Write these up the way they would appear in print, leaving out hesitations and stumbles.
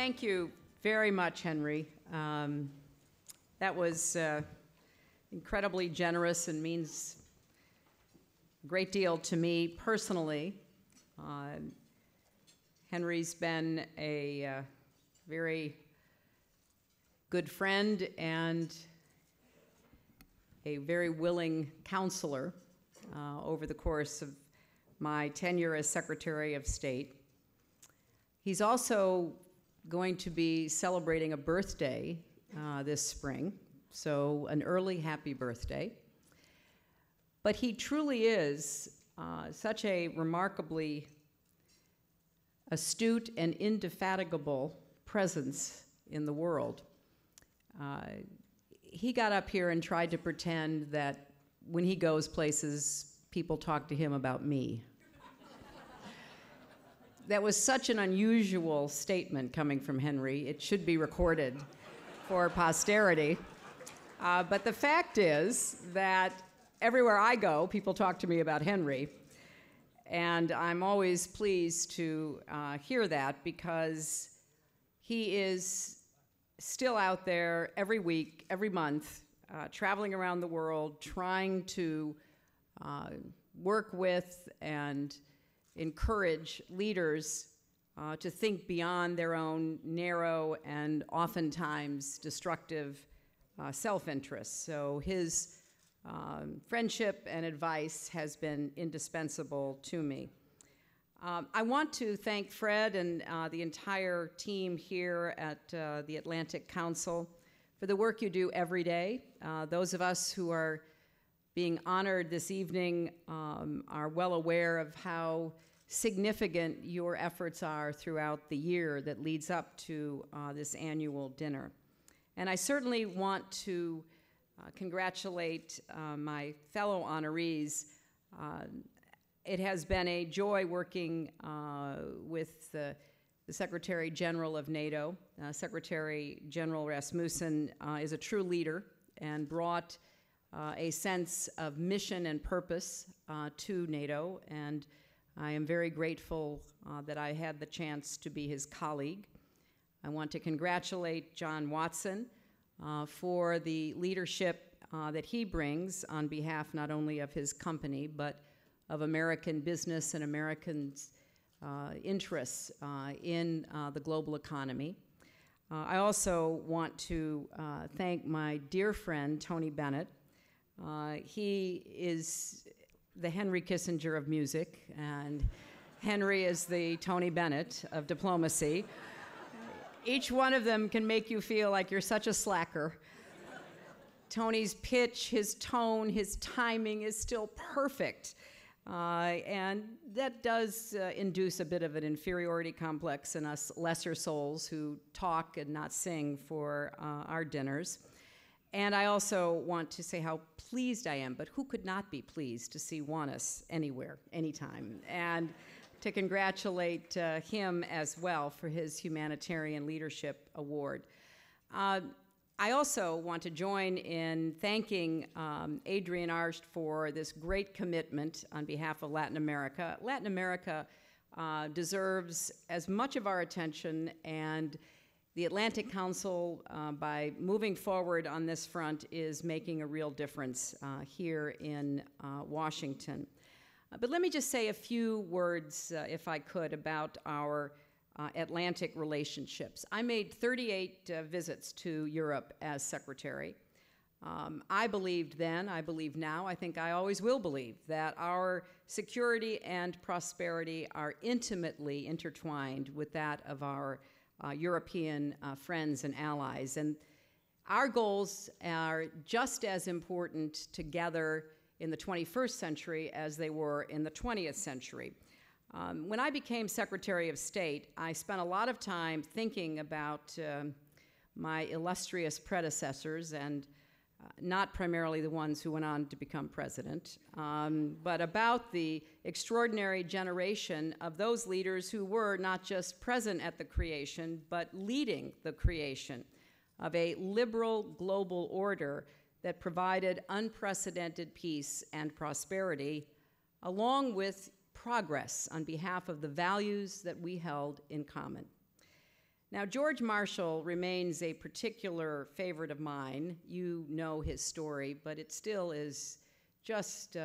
Thank you very much, Henry. That was incredibly generous and means a great deal to me personally. Henry's been a very good friend and a very willing counselor over the course of my tenure as Secretary of State. He's also going to be celebrating a birthday this spring, so an early happy birthday. But he truly is such a remarkably astute and indefatigable presence in the world. He got up here and tried to pretend that when he goes places, people talk to him about me. That was such an unusual statement coming from Henry. It should be recorded for posterity. But the fact is that everywhere I go, people talk to me about Henry. And I'm always pleased to hear that, because he is still out there every week, every month, traveling around the world, trying to work with and encourage leaders to think beyond their own narrow and oftentimes destructive self-interest. So his friendship and advice has been indispensable to me. I want to thank Fred and the entire team here at the Atlantic Council for the work you do every day. Those of us who are being honored this evening are well aware of how significant your efforts are throughout the year that leads up to this annual dinner. And I certainly want to congratulate my fellow honorees. It has been a joy working with the Secretary General of NATO. Secretary General Rasmussen is a true leader and brought a sense of mission and purpose to NATO, and I am very grateful that I had the chance to be his colleague. I want to congratulate John Watson for the leadership that he brings on behalf not only of his company, but of American business and Americans' interests in the global economy. I also want to thank my dear friend, Tony Bennett. He is the Henry Kissinger of music, and Henry is the Tony Bennett of diplomacy. Each one of them can make you feel like you're such a slacker. Tony's pitch, his tone, his timing is still perfect. And that does induce a bit of an inferiority complex in us lesser souls who talk and not sing for our dinners. And I also want to say how pleased I am, but who could not be pleased to see Juanis anywhere, anytime, and to congratulate him as well for his Humanitarian Leadership Award. I also want to join in thanking Adrian Arsht for this great commitment on behalf of Latin America. Latin America deserves as much of our attention, and the Atlantic Council, by moving forward on this front, is making a real difference here in Washington. But let me just say a few words, if I could, about our Atlantic relationships. I made 38 visits to Europe as secretary. I believed then, I believe now, I think I always will believe, that our security and prosperity are intimately intertwined with that of our European friends and allies. And our goals are just as important together in the 21st century as they were in the 20th century. When I became Secretary of State, I spent a lot of time thinking about my illustrious predecessors, and not primarily the ones who went on to become president, but about the extraordinary generation of those leaders who were not just present at the creation, but leading the creation of a liberal global order that provided unprecedented peace and prosperity, along with progress on behalf of the values that we held in common. Now, George Marshall remains a particular favorite of mine. You know his story, but it still is just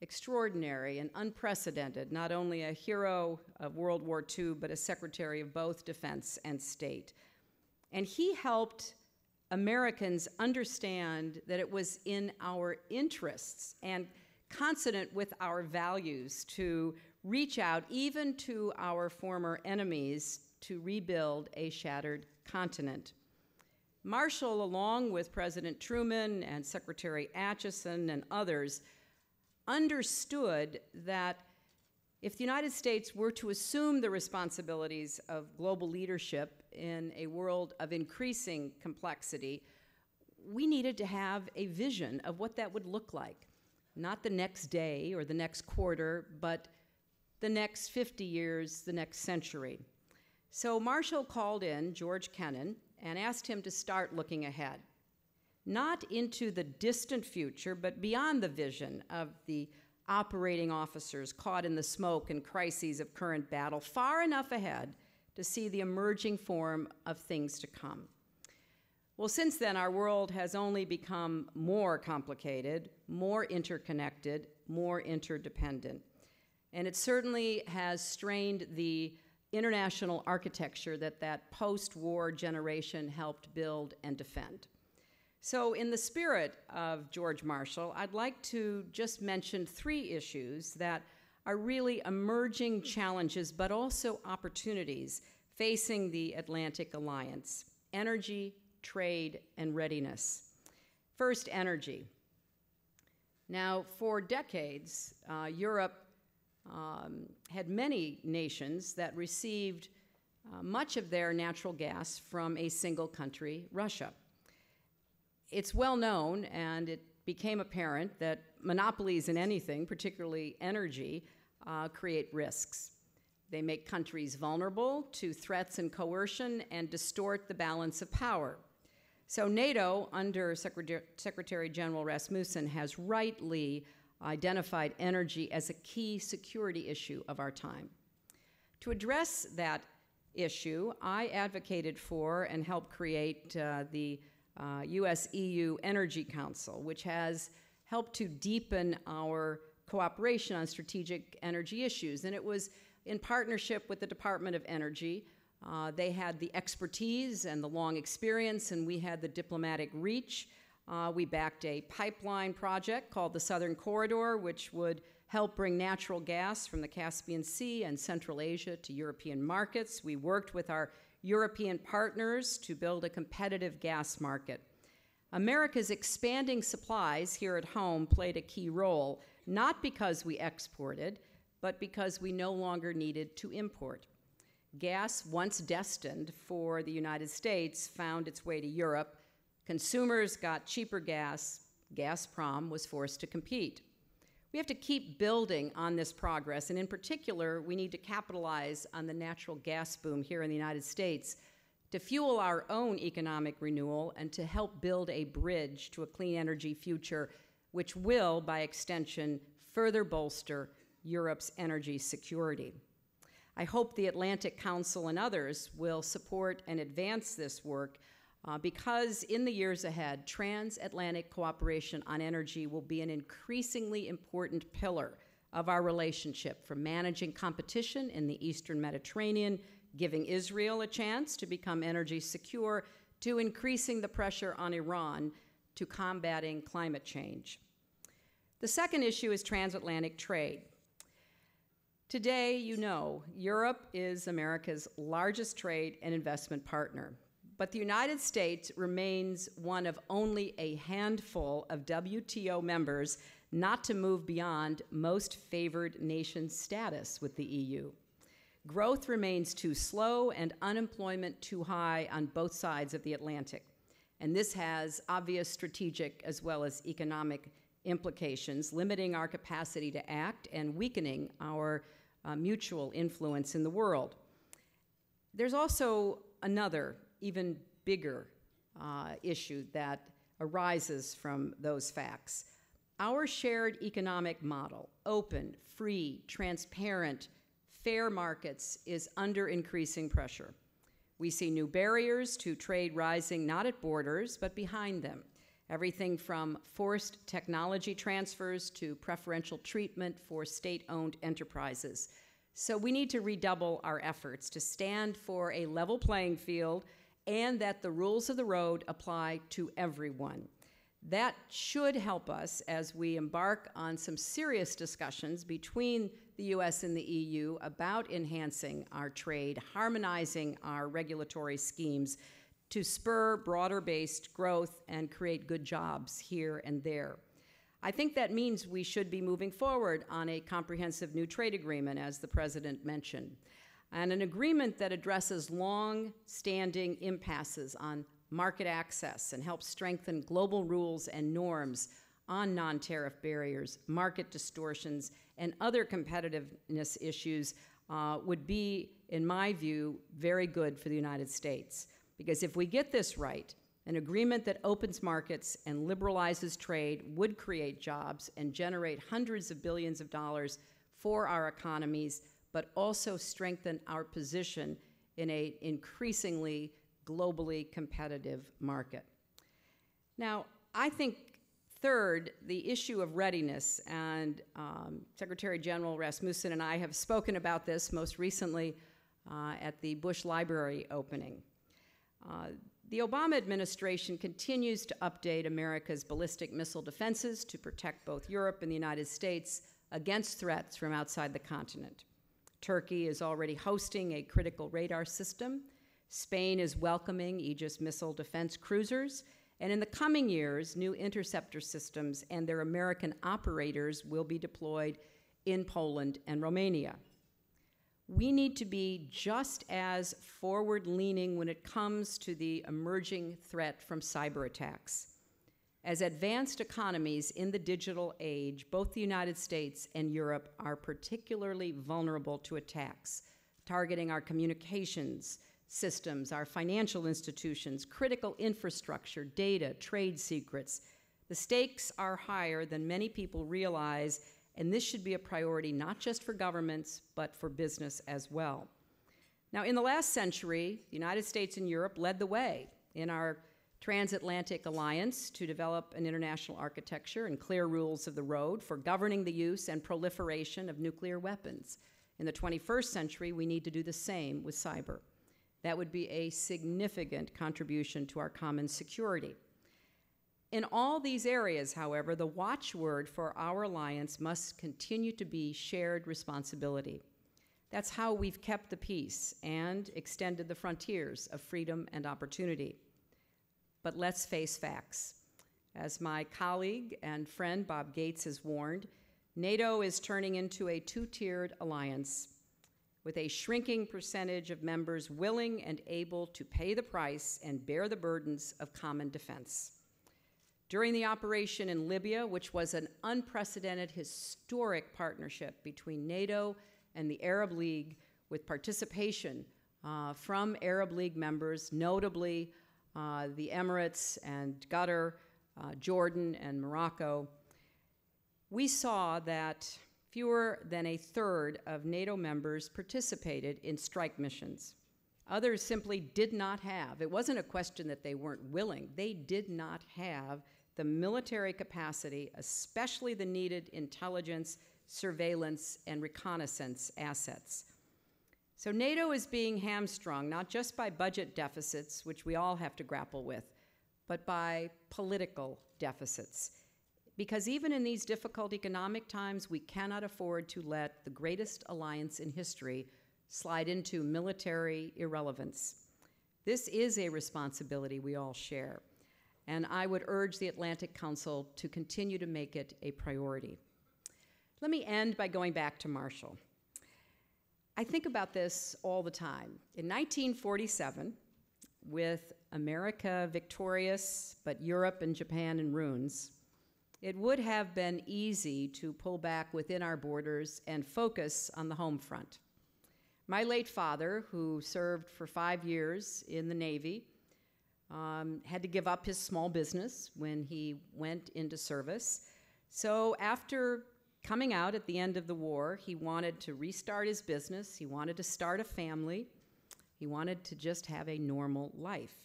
extraordinary and unprecedented, not only a hero of World War II, but a secretary of both defense and state. And he helped Americans understand that it was in our interests and consonant with our values to reach out even to our former enemies to rebuild a shattered continent. Marshall, along with President Truman and Secretary Acheson and others, understood that if the United States were to assume the responsibilities of global leadership in a world of increasing complexity, we needed to have a vision of what that would look like. Not the next day or the next quarter, but the next 50 years, the next century. So Marshall called in George Kennan and asked him to start looking ahead, not into the distant future, but beyond the vision of the operating officers caught in the smoke and crises of current battle, far enough ahead to see the emerging form of things to come. Well, since then, our world has only become more complicated, more interconnected, more interdependent. And it certainly has strained the international architecture that post-war generation helped build and defend. So in the spirit of George Marshall, I'd like to just mention 3 issues that are really emerging challenges, but also opportunities facing the Atlantic Alliance: energy, trade, and readiness. First, energy. Now, for decades, Europe had many nations that received much of their natural gas from a single country, Russia. It's well known, and it became apparent, that monopolies in anything, particularly energy, create risks. They make countries vulnerable to threats and coercion and distort the balance of power. So NATO, under Secretary General Rasmussen, has rightly identified energy as a key security issue of our time. To address that issue, I advocated for and helped create the US-EU Energy Council, which has helped to deepen our cooperation on strategic energy issues. And it was in partnership with the Department of Energy. They had the expertise and the long experience, and we had the diplomatic reach. We backed a pipeline project called the Southern Corridor, which would help bring natural gas from the Caspian Sea and Central Asia to European markets. We worked with our European partners to build a competitive gas market. America's expanding supplies here at home played a key role, not because we exported, but because we no longer needed to import. Gas, once destined for the United States, found its way to Europe. Consumers got cheaper gas. Gazprom was forced to compete. We have to keep building on this progress, and in particular, we need to capitalize on the natural gas boom here in the United States to fuel our own economic renewal and to help build a bridge to a clean energy future, which will, by extension, further bolster Europe's energy security. I hope the Atlantic Council and others will support and advance this work because in the years ahead, transatlantic cooperation on energy will be an increasingly important pillar of our relationship, from managing competition in the Eastern Mediterranean, giving Israel a chance to become energy secure, to increasing the pressure on Iran, to combating climate change. The second issue is transatlantic trade. Today, you know, Europe is America's largest trade and investment partner. But the United States remains one of only a handful of WTO members not to move beyond most favored nation status with the EU. Growth remains too slow and unemployment too high on both sides of the Atlantic. And this has obvious strategic as well as economic implications, limiting our capacity to act and weakening our mutual influence in the world. There's also another, even bigger issue that arises from those facts. Our shared economic model, open, free, transparent, fair markets, is under increasing pressure. We see new barriers to trade rising not at borders, but behind them. Everything from forced technology transfers to preferential treatment for state-owned enterprises. So we need to redouble our efforts to stand for a level playing field and that the rules of the road apply to everyone. That should help us as we embark on some serious discussions between the US and the EU about enhancing our trade, harmonizing our regulatory schemes to spur broader-based growth and create good jobs here and there. I think that means we should be moving forward on a comprehensive new trade agreement, as the President mentioned, and an agreement that addresses long-standing impasses on market access and helps strengthen global rules and norms on non-tariff barriers, market distortions, and other competitiveness issues would be, in my view, very good for the United States. Because if we get this right, an agreement that opens markets and liberalizes trade would create jobs and generate hundreds of billions of dollars for our economies, but also strengthen our position in an increasingly globally competitive market. Now, I think third, the issue of readiness, and Secretary General Rasmussen and I have spoken about this most recently at the Bush Library opening. The Obama administration continues to update America's ballistic missile defenses to protect both Europe and the United States against threats from outside the continent. Turkey is already hosting a critical radar system. Spain is welcoming Aegis missile defense cruisers. And in the coming years, new interceptor systems and their American operators will be deployed in Poland and Romania. We need to be just as forward-leaning when it comes to the emerging threat from cyber attacks. As advanced economies in the digital age, both the United States and Europe are particularly vulnerable to attacks, targeting our communications systems, our financial institutions, critical infrastructure, data, trade secrets. The stakes are higher than many people realize, and this should be a priority not just for governments, but for business as well. Now, in the last century, the United States and Europe led the way in our transatlantic alliance to develop an international architecture and clear rules of the road for governing the use and proliferation of nuclear weapons. In the 21st century, we need to do the same with cyber. That would be a significant contribution to our common security. In all these areas, however, the watchword for our alliance must continue to be shared responsibility. That's how we've kept the peace and extended the frontiers of freedom and opportunity. But let's face facts. As my colleague and friend Bob Gates has warned, NATO is turning into a two-tiered alliance with a shrinking percentage of members willing and able to pay the price and bear the burdens of common defense. During the operation in Libya, which was an unprecedented historic partnership between NATO and the Arab League with participation from Arab League members, notably the Emirates and Qatar, Jordan and Morocco, we saw that fewer than a third of NATO members participated in strike missions. Others simply did not have. It wasn't a question that they weren't willing. They did not have the military capacity, especially the needed intelligence, surveillance, and reconnaissance assets. So NATO is being hamstrung, not just by budget deficits, which we all have to grapple with, but by political deficits. Because even in these difficult economic times, we cannot afford to let the greatest alliance in history slide into military irrelevance. This is a responsibility we all share, and I would urge the Atlantic Council to continue to make it a priority. Let me end by going back to Marshall. I think about this all the time. In 1947, with America victorious, but Europe and Japan in ruins, it would have been easy to pull back within our borders and focus on the home front. My late father, who served for 5 years in the Navy, had to give up his small business when he went into service. So after coming out at the end of the war, he wanted to restart his business. He wanted to start a family. He wanted to just have a normal life.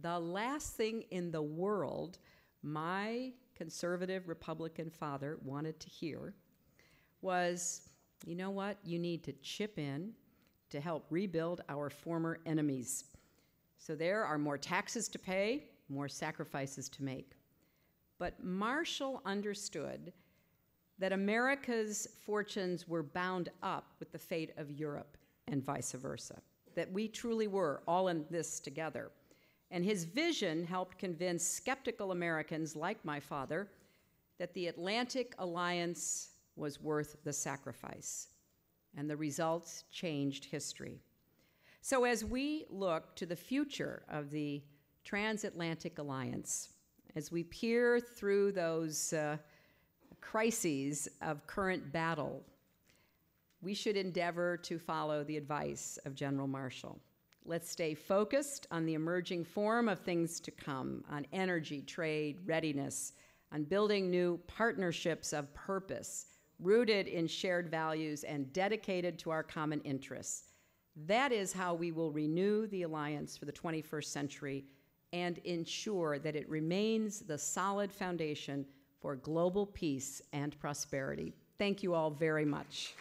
The last thing in the world my conservative Republican father wanted to hear was, you know what, you need to chip in to help rebuild our former enemies. So there are more taxes to pay, more sacrifices to make. But Marshall understood that America's fortunes were bound up with the fate of Europe and vice versa, that we truly were all in this together. And his vision helped convince skeptical Americans like my father that the Atlantic Alliance was worth the sacrifice. And the results changed history. So as we look to the future of the transatlantic alliance, as we peer through those crises of current battle, we should endeavor to follow the advice of General Marshall. Let's stay focused on the emerging form of things to come, on energy, trade, readiness, on building new partnerships of purpose, rooted in shared values and dedicated to our common interests. That is how we will renew the alliance for the 21st century and ensure that it remains the solid foundation for global peace and prosperity. Thank you all very much.